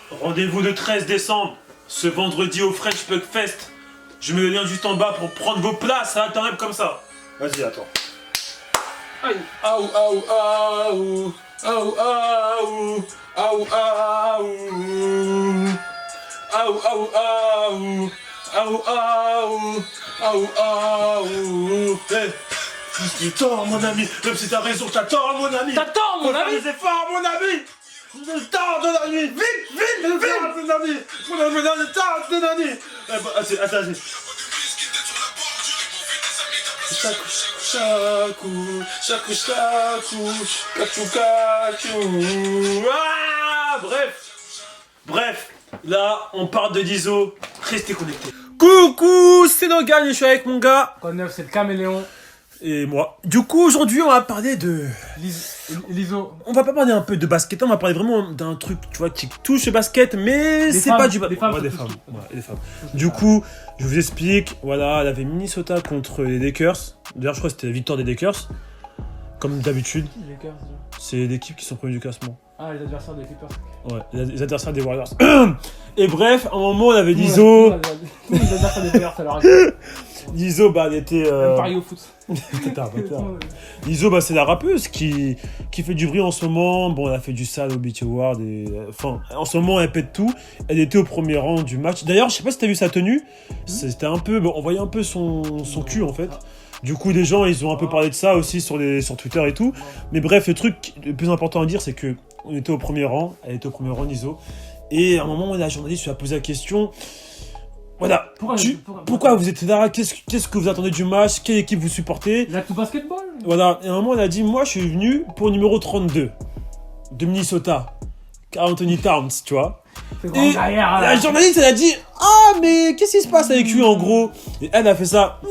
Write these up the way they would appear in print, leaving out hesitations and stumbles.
Rendez-vous le 13 décembre, ce vendredi au French Pug Fest. Je mets le lien juste en bas pour prendre vos places, ça va un rêve comme ça. Vas-y, attends. Aïe. Aou, aou, aou. Aou, aou. Aou, aou. Aou, aou, aou. Aou, aou. Aou, aou. Tu tort, mon ami. Même si t'as raison, t'as tort, mon ami. T'as tort, mon ami. Fais des efforts, mon ami. Le temps de la nuit. Vite, vite, vite, mon ami. Mon ami, le temps de la nuit. Attends. Bref, là, on parle de Lizo. Restez connectés. Coucou, c'est Logan, je suis avec mon gars. Quoi de neuf, c'est le caméléon. Et moi. Du coup, aujourd'hui, on va parler de... Lizo. On va pas parler un peu de basket, on va parler vraiment d'un truc, tu vois, qui touche le basket, mais c'est pas du basket. Des femmes. Ouais, des femmes. Du coup, je vous explique, voilà, elle avait Minnesota contre les Lakers. D'ailleurs, je crois que c'était la victoire des Lakers. Comme d'habitude. Les Lakers. C'est l'équipe qui sont premiers du classement. Ah, les adversaires des Clippers. Ouais, les adversaires des Warriors. Et bref, à un moment, on avait Lizo. Les adversaires des Clippers, ça leur a... Lizo, bah, elle était... Paris au foot. Lizo, bah, c'est la rappeuse qui fait du bruit en ce moment. Bon, elle a fait du sale au Beat Award. Enfin, en ce moment, elle pète tout. Elle était au premier rang du match. D'ailleurs, je sais pas si t'as vu sa tenue. C'était un peu... Bon, on voyait un peu son cul, en fait. Du coup, les gens, ils ont un peu parlé de ça aussi sur Twitter et tout. Mais bref, le plus important à dire, c'est que on était au premier rang. Elle était au premier rang, Lizo. Et à un moment, la journaliste lui a posé la question... Voilà, pourquoi vous êtes là? Qu'est-ce que vous attendez du match? Quelle équipe vous supportez? L'actu basketball. Voilà, et à un moment, elle a dit, moi, je suis venu pour le numéro 32 de Minnesota, Karl Anthony Towns, tu vois. Et la journaliste, elle a dit, ah, mais qu'est-ce qui se passe avec lui, en gros? Et elle a fait ça.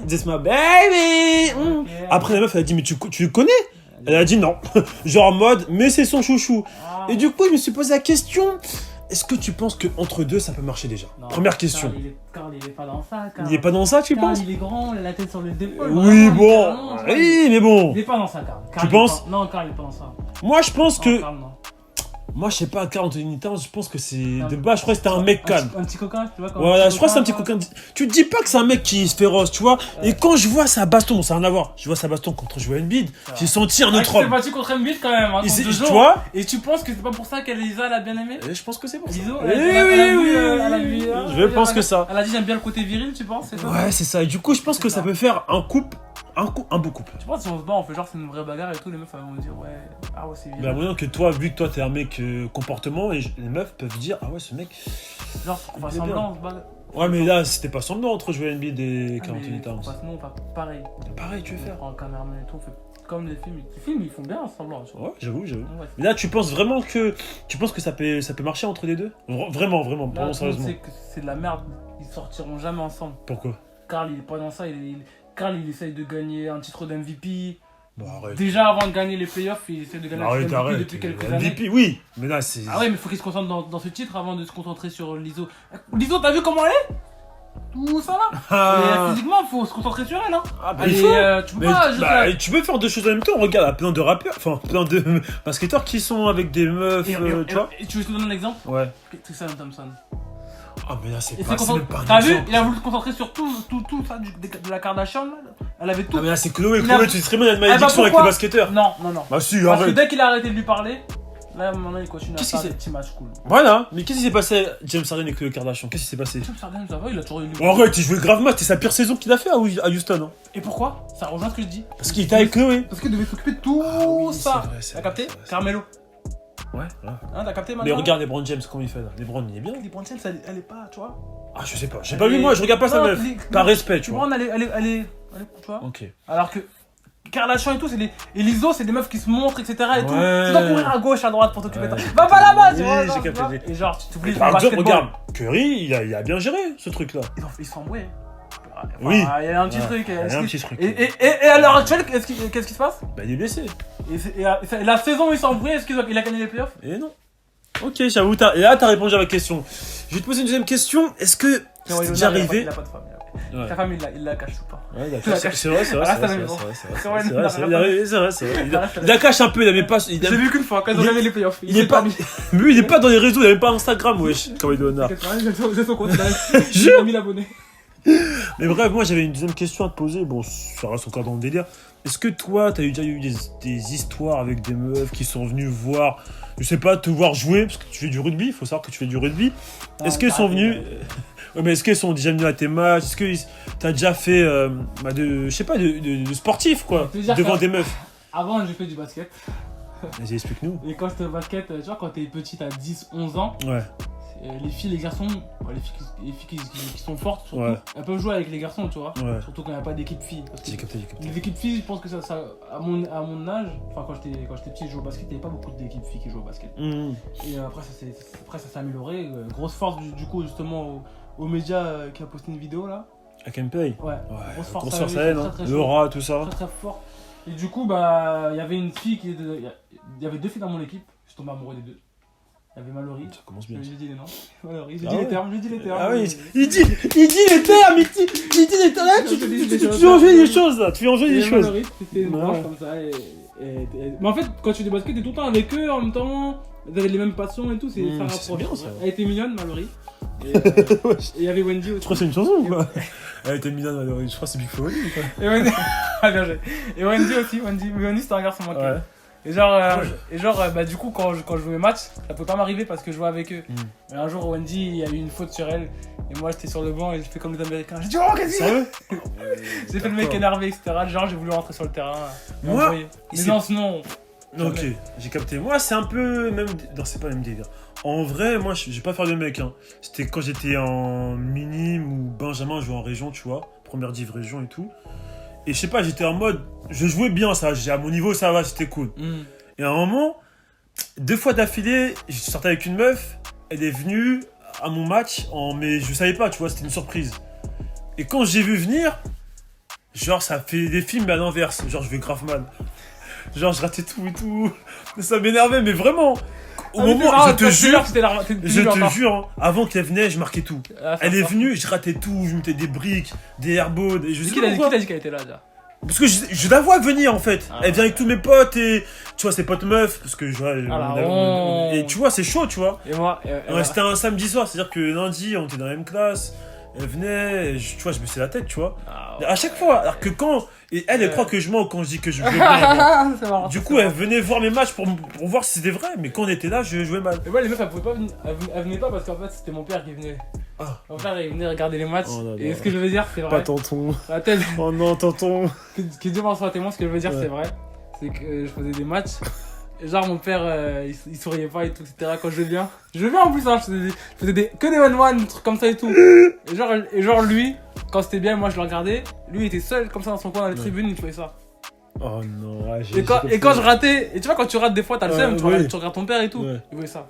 This my baby. Après, la meuf, elle a dit, mais tu le connais? Elle a dit non. Genre en mode, mais c'est son chouchou. Et du coup, je me suis posé la question... Est-ce que tu penses qu'entre deux, ça peut marcher déjà? Non, Première question. Karl, il est pas dans ça. Il est pas dans ça, tu penses? Il est grand, il a la tête sur les épaules. Oui, bon. Oui, mais bon. Il est pas dans ça, Karl. Tu penses? Non, Karl, il est pas dans ça. Moi, je pense que... Karl, non. Moi, je sais pas, Karl Anthony Towns, je pense que c'est... De base, je crois que c'était un mec calme. Un petit coquin, tu vois. Voilà, je crois que c'est un petit coquin. Tu te dis pas que c'est un mec qui se féroce, tu vois. Et quand je vois sa baston, bon, ça n'a rien à voir. Je vois sa baston contre Joel Embiid, j'ai senti un autre homme. Il s'est battu contre Embiid quand même, hein, tu vois. Et tu penses que c'est pas pour ça qu'Elisa l'a bien aimé? Je pense que c'est pour ça. Lizo, Oui. Je pense que ça. Elle a dit j'aime bien le côté viril, tu penses? Ouais, c'est ça. Et du coup, je pense que ça peut faire un beau couple. Tu penses si on se bat, on fait genre c'est une vraie bagarre et tout, les meufs vont dire ouais, ah ouais, c'est viril. Bah, moyen que toi, vu que toi t'es un mec comportement, et les meufs peuvent dire, ah ouais, ce mec. Genre, on va semblant, on se bat. Ouais, mais là, c'était pas semblant entre Joel Embiid et Karl Anthony Towns. Nous, on fait pareil. Pareil, tu veux faire. En caméraman et tout, on fait comme les films. Les films, ils font bien semblant. Ouais, j'avoue. Ouais. Mais là, tu penses vraiment que. Tu penses que ça peut marcher entre les deux? Vraiment, Là, sérieusement. c'est que c'est de la merde. Ils sortiront jamais ensemble. Pourquoi? Karl, il est pas dans ça. Karl, il essaye de gagner un titre d'MVP. Bah, arrête. Déjà avant de gagner les playoffs, il essaie de gagner un titre d'MVP depuis quelques années. MVP, oui, mais là c'est. Ah ouais, mais faut qu'il se concentre dans ce titre avant de se concentrer sur Lizo. Lizo, t'as vu comment elle est? Tout ça là. Et physiquement, faut se concentrer sur elle, hein. Ah bah, tu peux faire deux choses en même temps. Regarde, il y a plein de rappeurs, enfin plein de basketteurs qui sont avec des meufs, tu vois. Et tu veux que je te donne un exemple? Ouais. Tristan Thompson. Ah mais là c'est pas même pas un exemple. T'as vu? Il a voulu se concentrer sur tout ça de la Kardashian là. Elle avait tout. Ah mais là c'est Chloé, tu sais très bien, elle a une malédiction avec les basketteurs. Non. Bah si, parce que dès qu'il a arrêté de lui parler, là maintenant il continue à faire des petits matchs cool. Voilà, mais qu'est-ce qui s'est passé à James Harden et Khloé Kardashian? Qu'est-ce qui s'est passé? James Harden, ça va, il a toujours eu arrête, il jouait grave match, c'est sa pire saison qu'il a fait à Houston. Hein. Et pourquoi? Ça rejoint ce que je dis. Parce qu'il était avec Chloé. Parce qu'il devait s'occuper de tout ça. T'as capté? Carmelo. Ouais. Hein, t'as capté maintenant? Mais regarde LeBron James, comment il fait là. LeBron, il est bien. LeBron James, elle est pas, tu vois. Ah, je sais pas. J'ai pas vu, moi, je regarde pas sa meuf. Par respect, tu vois. LeBron, elle est, tu vois. Ok. Alors que Kardashian et tout, et Lizo, c'est des meufs qui se montrent, etc. et tout. Tu dois courir à gauche, à droite pour t'occuper. Va pas là-bas, tu vois. J'ai capté. Et genre, tu t'oublies le basketball. basketball. Regarde, Curry, il a bien géré ce truc-là. Ils sont embrouillés. Oui. Il y a un petit truc. Il y a un petit truc. Et à l'heure actuelle, qu'est-ce qui se passe? Bah, il est blessé. Et la saison où ils sont embrouillés, est-ce qu'il a gagné les playoffs? Et non. Ok, j'avoue, et là t'as répondu à ma question. Je vais te poser une deuxième question. Est-ce que c'est déjà arrivé? Il a pas de femme. Ouais. Ta femme, il la cache ou pas? Ouais, La d'accord. cache. C'est vrai, c'est vrai. Elle C'est reste à vrai, la maison. c'est vrai. C'est vrai, C'est il vrai, n'a c'est rien vrai. C'est vrai, c'est vrai. Elle reste à Il la la cache un peu, il avait pas. J'ai vu qu'une fois, quand ils ont il- gagné les playoffs. il est pas. Lui, il est pas dans les réseaux, il avait pas Instagram, wesh. Comme Edouard. J'ai son compte, Je- j'ai 1000 abonnés. Mais bref, moi j'avais une deuxième question à te poser. Bon, ça reste encore dans le délire. Est-ce que toi, t'as déjà eu des histoires avec des meufs qui sont venues voir, je sais pas, te voir jouer, parce que tu fais du rugby, il faut savoir que tu fais du rugby. Est-ce qu'elles sont venues. Ouais, mais est-ce qu'elles sont déjà venues à tes matchs? Est-ce que t'as déjà fait, je sais pas, de sportif, quoi, Je veux dire devant que- des meufs? Avant, j'ai fait du basket. Vas-y, explique-nous. Et quand j'étais au basket, tu vois, quand t'es petit, t'as 10, 11 ans, Ouais, les filles, les garçons, les filles qui sont fortes, surtout, Ouais. elles peuvent jouer avec les garçons, tu vois. ouais. Surtout quand il n'y a pas d'équipe filles. Parce que J'ai capté, j'ai capté. les équipes filles, je pense que ça à mon âge, enfin quand j'étais petit, je jouais au basket, il n'y avait pas beaucoup d'équipes filles qui jouaient au basket. Mmh. Et après, ça s'est amélioré. Grosse force, du coup, justement, aux médias qui a posté une vidéo là. À Kempay. Ouais, Ouais, grosse force grosse à force elle, à elle, très, hein. très chaud. Laura, tout ça. Très très fort. Et du coup, bah, il y avait une fille il y avait deux filles dans mon équipe, je suis tombé amoureux des deux. Il y avait Mallory. Ça commence J'ai bien. dit les noms. Mallory, j'ai Ah dit ouais. les termes, j'ai dit les termes. Ah oui, il dit les termes, il dit les termes, là, tu fais enlever des choses, là, tu fais enlever Et des choses. Mallory, c'était une Ouais. branche comme ça. Mais en fait, quand tu fais du basket, t'es tout le temps avec eux en même temps. Vous avez les mêmes passions et tout, ça C'est rapproche. bien, ça. Elle était mignonne, Mallory. Et Wesh. il y avait Wendy Je aussi. crois que c'est une chanson ou quoi? Elle était mignonne, Mallory. Je crois que c'est Big Flo Oli ou quoi? Et Wendy... Ah, bien joué. Et Wendy aussi, Wendy c'était un garçon manqué. Ouais. Et genre, bah, du coup, quand je jouais mes matchs, ça pouvait pas m'arriver parce que je jouais avec eux. Mais un jour, Wendy, il y a eu une faute sur elle. Et moi, j'étais sur le banc et j'ai fait comme les Américains. J'ai dit, oh, qu'est-ce que Sérieux? j'ai fait le mec énervé, etc. Genre, j'ai voulu rentrer sur le terrain. Moi, m'embrouiller. Mais c'est- non, sinon. Ok, j'ai capté. Moi, c'est un peu même. Non, c'est pas le même délire. En vrai, moi, je vais pas faire de mec. Hein. C'était quand j'étais en minime ou Benjamin, je jouais en région, tu vois. Première div région et tout. Et je sais pas, j'étais en mode. Je jouais bien, ça. À mon niveau, ça va, c'était cool. Et à un moment, 2 fois d'affilée, je sortais avec une meuf. Elle est venue à mon match, mais je savais pas, tu vois, c'était une surprise. Et quand j'ai vu venir, genre, ça fait des films mais à l'inverse. Genre, je vais grave mal. Genre, je ratais tout et tout. Ça m'énervait, mais vraiment. Au moment, je te jure, hein, avant qu'elle venait, je marquais tout. Elle est venue, je ratais tout, je mettais des briques, des airballs, et je sais Qui pas t'a pourquoi. dit qu'elle était là déjà? Parce que je la vois venir en fait. Ah, Elle vient avec tous mes potes et tu vois, ses potes meufs, parce que je vois, honte. et tu vois, c'est chaud, tu vois. Et moi, Ouais, c'était un samedi soir, c'est-à-dire que lundi, on était dans la même classe. Elle venait, et tu vois, je baissais la tête, tu vois. À chaque fois, alors que quand. Et elle croit que je mens quand je dis que je jouais bien. C'est marrant. Du coup, elle venait voir mes matchs pour voir si c'était vrai, mais quand on était là, je jouais mal. Et moi, les meufs, elles pouvaient pas venir. Elles venaient pas parce qu'en fait, c'était mon père qui venait. Ah. Mon père, il venait regarder les matchs. Oh là là. Et ce que je veux dire, c'est vrai. tonton. La tête. Oh non, tonton. Que Dieu m'en soit témoin, ce que je veux dire, Ouais. c'est vrai. C'est que je faisais des matchs. Et genre, mon père, il souriait pas et tout, etc. Quand je viens. Je viens en plus, hein. Je faisais que des one-one, des trucs comme ça et tout. Et genre, lui, quand c'était bien, moi je le regardais. Lui, il était seul comme ça dans son coin dans les tribunes, il faisait ça. Oh non, ouais, Et quand je ratais, et tu vois, quand tu rates des fois, t'as le seum, tu oui. regardes ton père et tout. Ouais. Il faisait ça.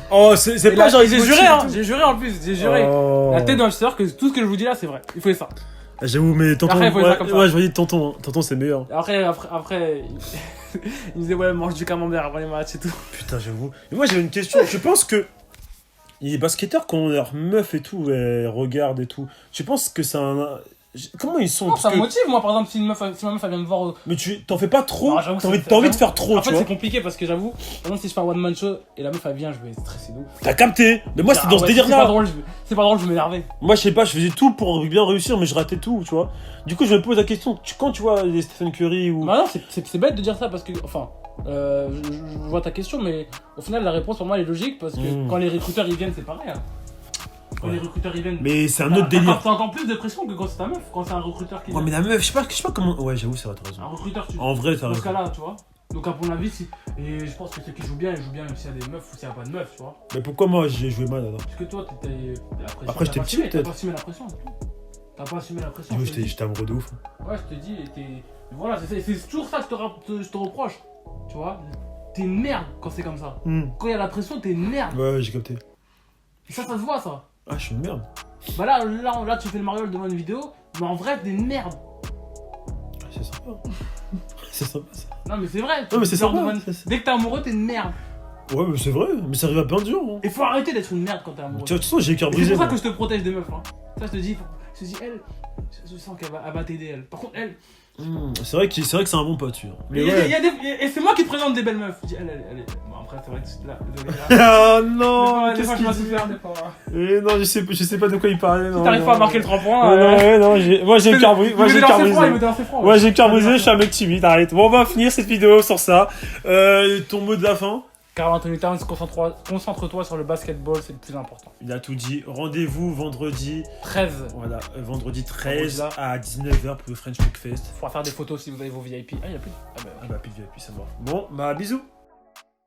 Oh, c'est Et pas là, genre j'ai juré, hein. J'ai juré en plus, j'ai juré. Oh. La tête dans le sort que tout ce que je vous dis là, c'est vrai. Il faisait ça. J'avoue, mais tonton. Après, il faut ouais, faire comme ça. ouais, je voyais tonton. Hein. Tonton, c'est meilleur. Après, il me disait, ouais, mange du camembert avant les matchs et tout. Putain, j'avoue. Et moi, j'avais une question. Je pense que les basketteurs, quand leurs meufs et tout, elles regardent et tout, tu penses que c'est un. Comment ils sont? Non, Parce ça me que- motive, moi, par exemple, si ma meuf elle vient me voir. Mais tu t'en fais pas trop. Non, j'avoue, T'as envie, c'est- t'as envie de j'avoue. faire trop, En tu fait, vois. c'est compliqué parce que j'avoue, par exemple, si je fais un one-man show et la meuf elle vient, je vais stresser de ouf. T'as capté. Mais moi, c'était dans ce C'est pas délire-là. drôle, c'est pas drôle, je vais m'énerver. Moi, je sais pas, je faisais tout pour bien réussir, mais je ratais tout, tu vois. Du coup, je me pose la question. Quand tu vois les Stephen Curry ou. Bah non, c'est bête de dire ça parce que, enfin, je vois ta question, mais au final, la réponse pour moi elle est logique parce que quand les recruteurs ils viennent, c'est pareil. Hein. Quand Ouais. les recruteurs ils viennent. Mais c'est un autre délire. T'as encore plus de pression que quand c'est ta meuf, quand c'est un recruteur qui Ouais, vient. mais la meuf, je sais pas comment. Ouais, j'avoue, c'est vrai, t'as raison. Un recruteur, tu. En vrai, t'as Dans ce raison. cas-là, tu vois. Donc, à mon avis, si. Et je pense que ceux qui jouent bien, ils jouent bien même s'il y a des meufs ou s'il n'y a pas de meufs, tu vois. Mais pourquoi moi, j'ai joué mal alors? Parce que toi, t'étais. La pression, Après, j'étais t'as pas petit, assumé, peut-être. T'as pas assumé la pression. T'as pas assumé la pression. J'avoue, je te dis. j'étais amoureux de ouf. Ouais, je te dis, et t'es. Voilà, c'est toujours ça que je te reproche. Tu vois. T'es une merde quand c'est comme ça. Quand il y a la pression, t'es une merde. Ouais, j'ai capté. Et ça se voit, ça. Ah, je suis une merde. Bah là, tu fais le mariole devant une vidéo, mais en vrai, t'es une merde. Ah, c'est sympa. C'est sympa ça. Non, mais c'est vrai. Non, mais c'est Genre sympa. devant- Dès que t'es amoureux, t'es une merde. Ouais, mais c'est vrai, mais ça arrive à plein de gens. Hein. Et faut arrêter d'être une merde quand t'es amoureux. Tu vois, de toute façon, j'ai le cœur Et c'est brisé. pour ça moi. que je te protège des meufs. Hein. Ça, je te dis, Je me dis, elle, je sens qu'elle va t'aider, elle. Par contre, elle. C'est vrai que c'est un bon pote, tu vois. Mais Il y a ouais. et c'est moi qui te présente des belles meufs. Je dis, elle. Bon, après, c'est vrai que là, désolé. Ah Des non, fois, qu'est-ce je qu'il m'en dit? souviens, des fois. Non, je sais pas de quoi il parlait. Si t'arrives pas à marquer le 3 points. Non, moi j'ai le cœur brisé. Moi j'ai le cœur brisé. Il me met dans ses froids. Moi j'ai le cœur brisé, je suis un mec timide, arrête. Bon, on va finir cette vidéo sur ça. Ton mot de la fin? Karl Anthony Towns, concentre-toi sur le basketball, c'est le plus important. Il a tout dit. Rendez-vous vendredi 13. Voilà, vendredi 13 Vendredi à 19h pour le French Cook Fest. Faudra faire des photos si vous avez vos VIP. Ah, il y a plus. Ah, bah, Ah bah, puis ça va. Bon, bah bisous.